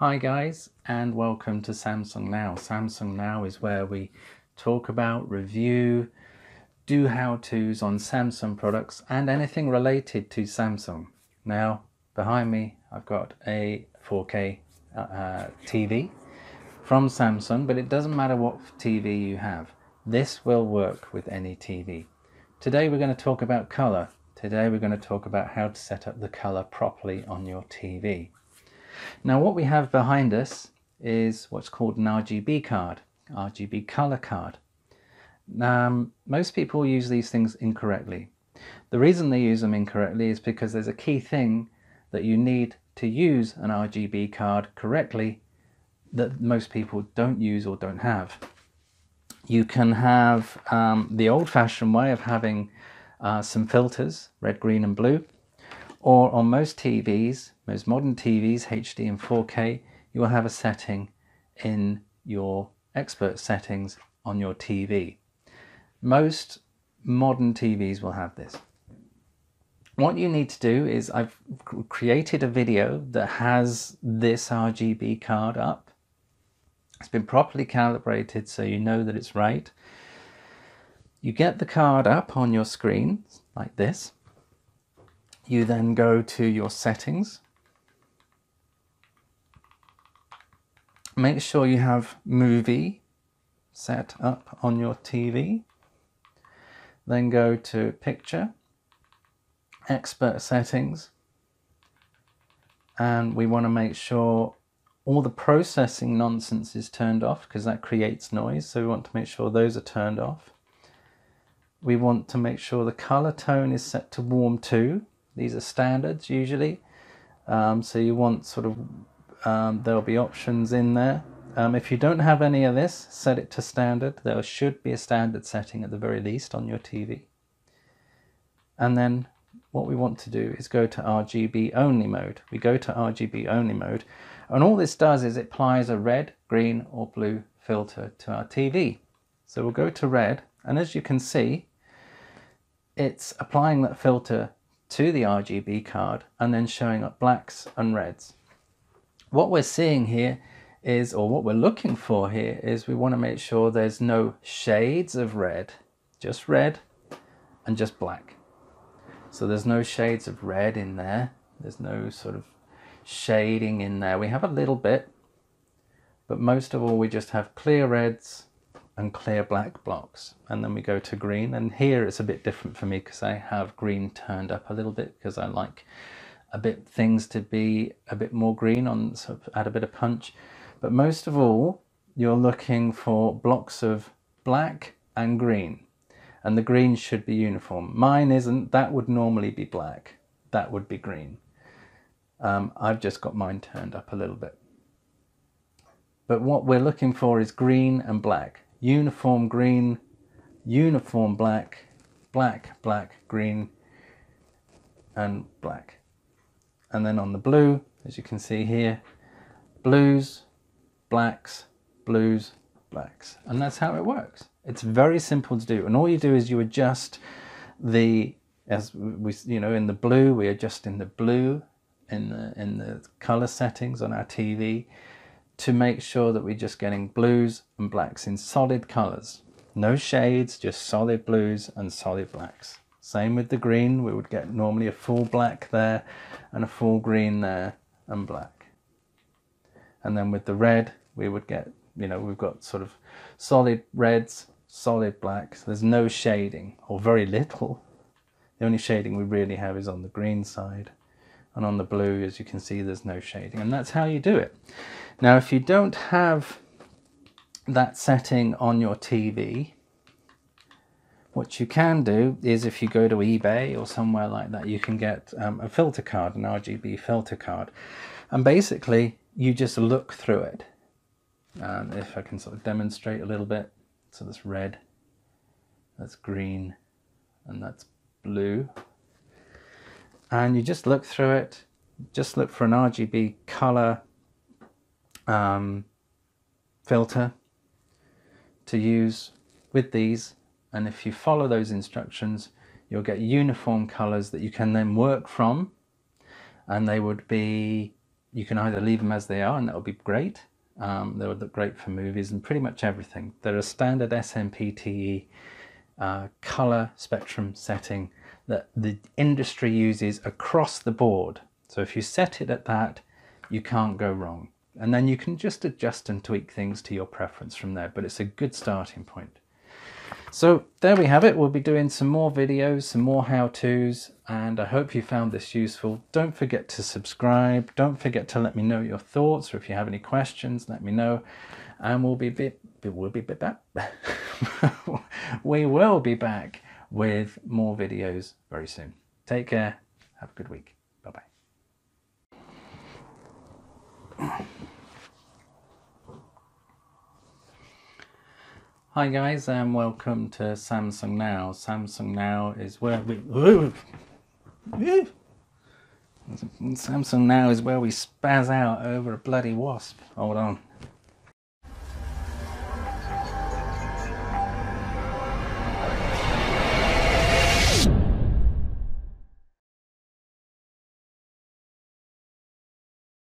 Hi guys, and welcome to Samsung Now. Samsung Now is where we talk about, review, do how-tos on Samsung products and anything related to Samsung. Now, behind me I've got a 4K TV from Samsung, but it doesn't matter what TV you have. This will work with any TV. Today we're going to talk about color. Today we're going to talk about how to set up the color properly on your TV. Now what we have behind us is what's called an RGB card, RGB color card. Most people use these things incorrectly. The reason they use them incorrectly is because there's a key thing that you need to use an RGB card correctly that most people don't use or don't have. You can have the old-fashioned way of having some filters, red, green and blue. Or on most TVs, most modern TVs, HD and 4K, you will have a setting in your expert settings on your TV. Most modern TVs will have this. What you need to do is, I've created a video that has this RGB card up. It's been properly calibrated so you know that it's right. You get the card up on your screen like this. You then go to your settings. Make sure you have movie set up on your TV. Then go to picture, expert settings. And we want to make sure all the processing nonsense is turned off because that creates noise. So we want to make sure those are turned off. We want to make sure the color tone is set to warm 2. These are standards usually, so you want sort of, there'll be options in there. If you don't have any of this, set it to standard. There should be a standard setting at the very least on your TV. And then what we want to do is go to RGB only mode. We go to RGB only mode, and all this does is it applies a red, green or blue filter to our TV. So we'll go to red, and as you can see, it's applying that filter to the RGB card and then showing up blacks and reds. What we're seeing here is, or what we're looking for here is, we want to make sure there's no shades of red, just red and just black. So there's no shades of red in there. There's no sort of shading in there. We have a little bit, but most of all we just have clear reds and clear black blocks, and then we go to green. And here it's a bit different for me because I have green turned up a little bit because I like things to be a bit more green, on sort of add a bit of punch. But most of all you're looking for blocks of black and green, and the green should be uniform. Mine isn't. That would normally be black, that would be green. I've just got mine turned up a little bit. But what we're looking for is green and black. Uniform green, uniform black, black, black, green, and black. And then on the blue, as you can see here, blues, blacks, blues, blacks. And that's how it works. It's very simple to do. And all you do is you adjust the, as we, in the blue, we adjust in the blue, in the color settings on our TV, to make sure that we're just getting blues and blacks in solid colors. No shades, just solid blues and solid blacks. Same with the green, we would get normally a full black there and a full green there and black. And then with the red, we would get, we've got sort of solid reds, solid blacks. There's no shading, or very little. The only shading we really have is on the green side. And on the blue, as you can see, there's no shading. And that's how you do it. Now, if you don't have that setting on your TV, what you can do is, if you go to eBay or somewhere like that, you can get a filter card, an RGB filter card. And basically, you just look through it. If I can sort of demonstrate a little bit. So that's red, that's green, and that's blue. And you just look through it, just look for an RGB color filter to use with these, and if you follow those instructions, you'll get uniform colors that you can then work from, and they would be you can either leave them as they are, and that would be great. They would look great for movies and pretty much everything. They're a standard SMPTE color spectrum setting that the industry uses across the board. So if you set it at that, you can't go wrong. And then you can just adjust and tweak things to your preference from there, but it's a good starting point. So there we have it. We'll be doing some more videos, some more how-tos, and I hope you found this useful. Don't forget to subscribe. Don't forget to let me know your thoughts, or if you have any questions, let me know. And we will be back with more videos very soon. Take care. Have a good week. Bye-bye. Hi guys, and welcome to Samsung Now. Samsung Now is where we Samsung Now is where we spaz out over a bloody wasp. Hold on.